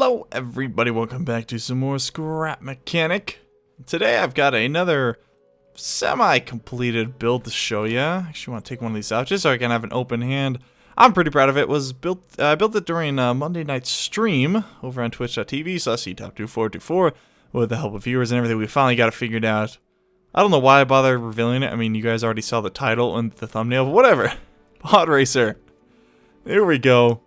Hello everybody, welcome back to some more Scrap Mechanic. Today I've got another semi-completed build to show you. Actually want to take one of these out just so I can have an open hand. I'm pretty proud of it. I built it during Monday night stream over on twitch.tv/ctop2424 with the help of viewers and everything. We finally got it figured out. I don't know why I bother revealing it. I mean, you guys already saw the title and the thumbnail, but whatever. Podracer. There we go.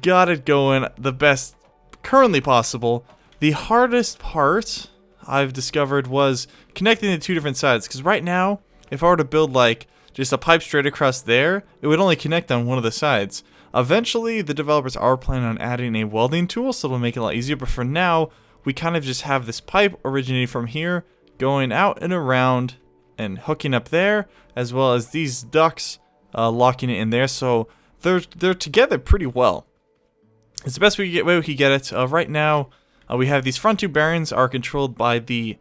Got it going the best currently possible. The hardest part I've discovered was connecting the two different sides, because right now if I were to build like just a pipe straight across there, it would only connect on one of the sides. Eventually the developers are planning on adding a welding tool, so it'll make it a lot easier, but for now we kind of just have this pipe originating from here going out and around and hooking up there, as well as these ducts locking it in there, so they're together pretty well. It's the best way we can get it. Right now, we have these front two bearings are controlled by the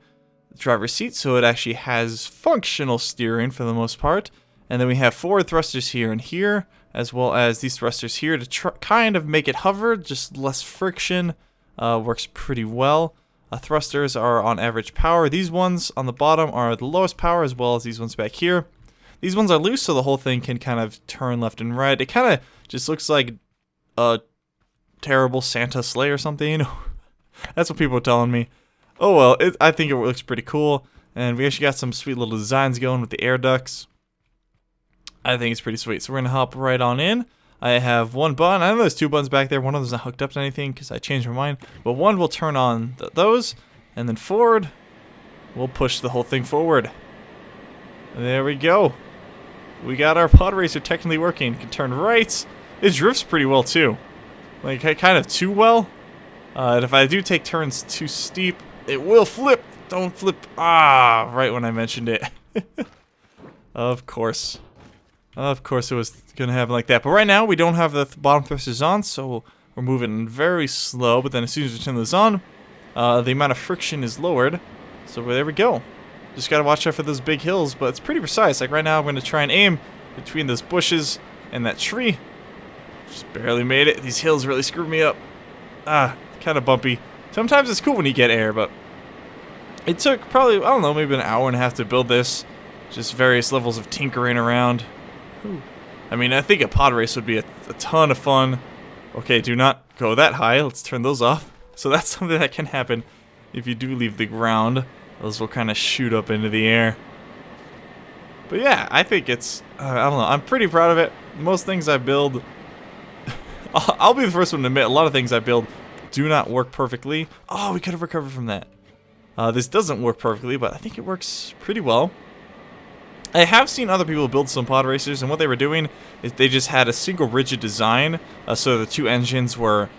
driver's seat, so it actually has functional steering for the most part. And then we have forward thrusters here and here, as well as these thrusters here to kind of make it hover, just less friction. Works pretty well. Thrusters are on average power. These ones on the bottom are the lowest power, as well as these ones back here. These ones are loose, so the whole thing can kind of turn left and right. It kind of just looks like a terrible Santa sleigh or something. That's what people are telling me. Oh well, I think it looks pretty cool, and we actually got some sweet little designs going with the air ducts. I think it's pretty sweet, so we're gonna hop right on in. I have one button. I know there's two buttons back there. One of them's not hooked up to anything because I changed my mind, but one will turn on those, and then forward we'll push the whole thing forward. There we go. We got our Podracer technically working. Can turn right. It drifts pretty well too. Like, kind of too well. And if I do take turns too steep, it will flip. Don't flip. Ah, right when I mentioned it. Of course. Of course it was going to happen like that. But right now, we don't have the bottom thrusters on, so we're moving very slow. But then as soon as we turn those on, the amount of friction is lowered. So there we go. Just got to watch out for those big hills, but it's pretty precise. Like right now, I'm going to try and aim between those bushes and that tree. Just barely made it. These hills really screwed me up. Ah, kind of bumpy. Sometimes it's cool when you get air, but it took probably, I don't know, maybe an hour and a half to build this. Just various levels of tinkering around. Ooh. I mean, I think a pod race would be a ton of fun. Okay, do not go that high. Let's turn those off. So that's something that can happen if you do leave the ground. Those will kind of shoot up into the air. But yeah, I think it's, I don't know, I'm pretty proud of it. Most things I build, I'll be the first one to admit, a lot of things I build do not work perfectly. Oh, we could have recovered from that. This doesn't work perfectly, but I think it works pretty well. I have seen other people build some pod racers, and what they were doing is they just had a single rigid design, so the two engines were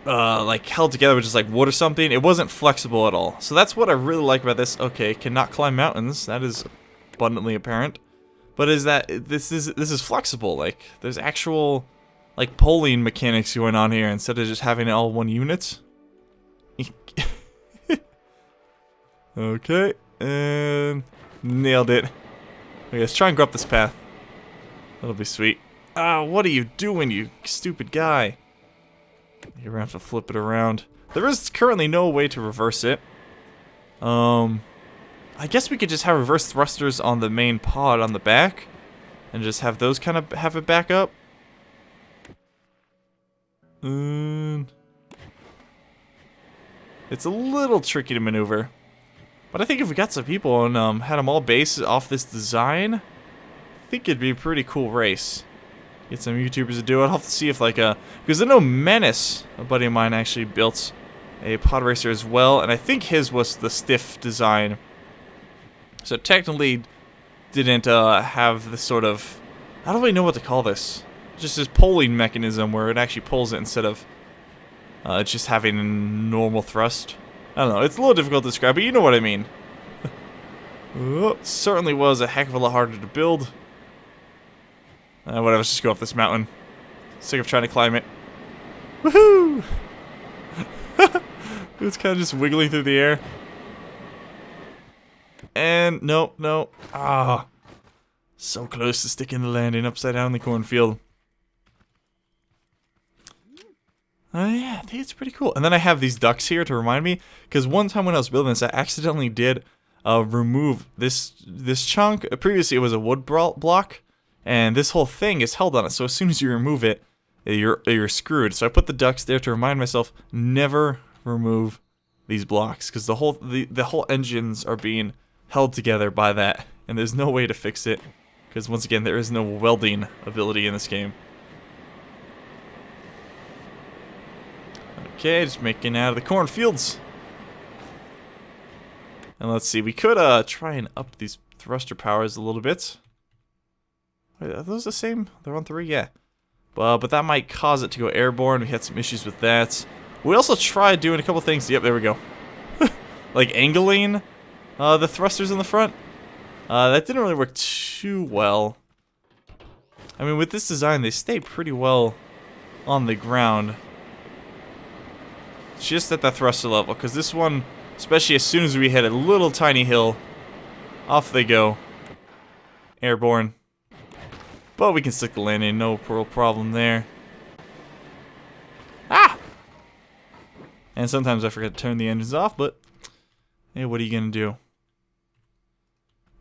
like held together with just like wood or something. It wasn't flexible at all. So that's what I really like about this. Okay, cannot climb mountains. That is abundantly apparent. But is that this is flexible. Like there's actual like polling mechanics going on here instead of just having it all one unit. Okay, and nailed it. Okay, let's try and go up this path. That'll be sweet. Ah, what are you doing, you stupid guy? You're gonna have to flip it around. There is currently no way to reverse it. I guess we could just have reverse thrusters on the main pod on the back, and just have those kind of have it back up. It's a little tricky to maneuver, but I think if we got some people and had them all based off this design, I think it'd be a pretty cool race. Get some YouTubers to do it. I'll have to see if like because I know Menace, a buddy of mine, actually built a pod racer as well, and I think his was the stiff design. So technically didn't have this sort of, I don't really know what to call this. Just this polling mechanism where it actually pulls it instead of just having a normal thrust. I don't know, it's a little difficult to describe, but you know what I mean. Oh, certainly was a heck of a lot harder to build. Whatever, let's just go up this mountain. Sick of trying to climb it. Woohoo! It's kind of just wiggling through the air. And, no. Ah. So close to sticking the landing upside down in the cornfield. Yeah, I think it's pretty cool. And then I have these ducks here to remind me, because one time when I was building this, I accidentally did remove this chunk. Previously, it was a wood block, and this whole thing is held on it. So as soon as you remove it, you're screwed. So I put the ducks there to remind myself, never remove these blocks, because the whole engines are being held together by that, and there's no way to fix it, because once again, there is no welding ability in this game. Okay, just making out of the cornfields. And let's see, we could try and up these thruster powers a little bit. Wait, are those the same? They're on 3? Yeah. But that might cause it to go airborne. We had some issues with that. We also tried doing a couple things. Yep, there we go. Like angling the thrusters in the front. That didn't really work too well. I mean, with this design, they stay pretty well on the ground. Just at the thruster level, because this one, especially as soon as we hit a little tiny hill, off they go. Airborne. But we can stick the landing, no real problem there. Ah! And sometimes I forget to turn the engines off, but hey, what are you gonna do?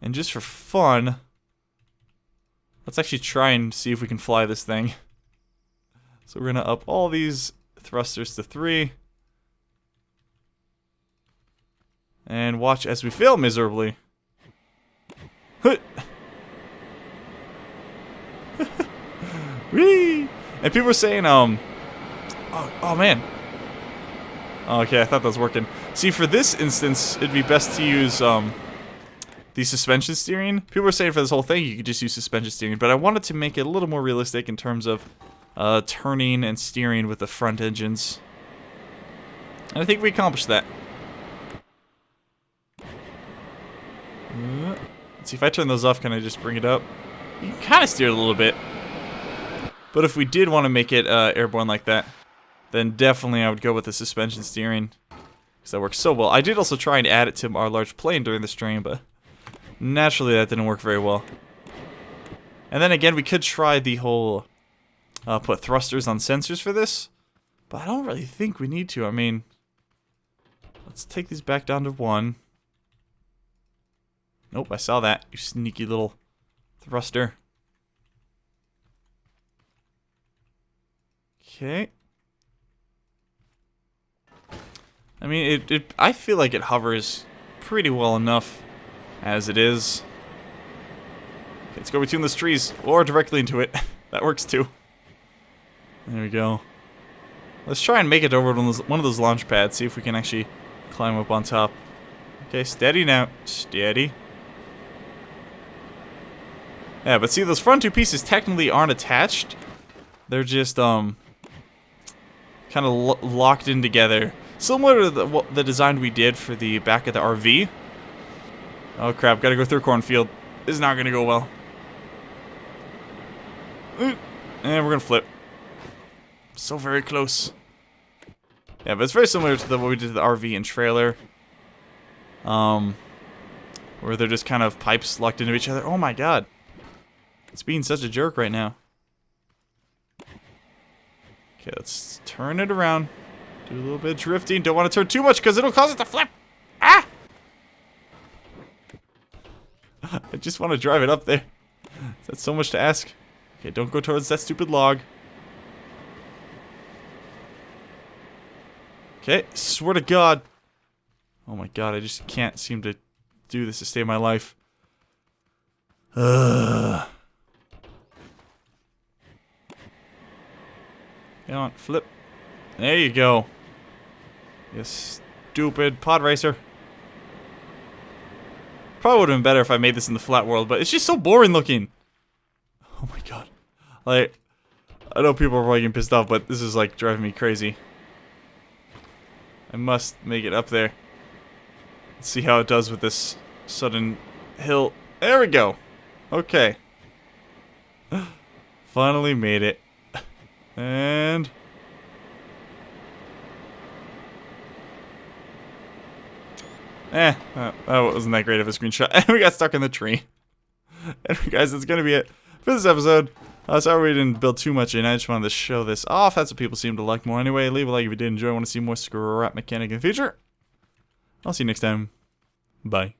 And just for fun, let's actually try and see if we can fly this thing. So we're gonna up all these thrusters to 3. And watch as we fail miserably. Whee! And people were saying, oh man. Okay, I thought that was working. See, for this instance, it'd be best to use the suspension steering. People were saying for this whole thing, you could just use suspension steering, but I wanted to make it a little more realistic in terms of turning and steering with the front engines. And I think we accomplished that. Let's see, if I turn those off, can I just bring it up? You can kind of steer it a little bit. But if we did want to make it airborne like that, then definitely I would go with the suspension steering, because that works so well. I did also try and add it to our large plane during the stream, but naturally that didn't work very well. And then again, we could try the whole put thrusters on sensors for this, but I don't really think we need to. I mean, let's take these back down to 1. Nope, I saw that, you sneaky little thruster. Okay. I mean, I feel like it hovers pretty well enough as it is. Okay, let's go between those trees, or directly into it. That works too. There we go. Let's try and make it over one of those launch pads, see if we can actually climb up on top. Okay, steady now. Steady. Yeah, but see, those front 2 pieces technically aren't attached. They're just, kind of locked in together. Similar to the design we did for the back of the RV. Oh crap, gotta go through a cornfield. This is not gonna go well. And we're gonna flip. So very close. Yeah, but it's very similar to what we did to the RV and trailer. Where they're just kind of pipes locked into each other. Oh my god. It's being such a jerk right now. Okay, let's turn it around. Do a little bit of drifting. Don't want to turn too much because it'll cause it to flip. Ah! I just want to drive it up there. That's so much to ask. Okay, don't go towards that stupid log. Okay, swear to God. Oh my god, I just can't seem to do this to save my life. Ugh. Come on, flip. There you go. You stupid Podracer. Probably would have been better if I made this in the flat world, but it's just so boring looking. Oh my god. Like, I know people are probably getting pissed off, but this is like driving me crazy. I must make it up there. Let's see how it does with this sudden hill. There we go. Okay. Finally made it. And that wasn't that great of a screenshot. And we got stuck in the tree. And guys, that's gonna be it for this episode. Sorry we didn't build too much in. I just wanted to show this off. That's what people seem to like more anyway. Leave a like if you did enjoy. Want to see more scrap mechanic in the future. I'll see you next time. Bye.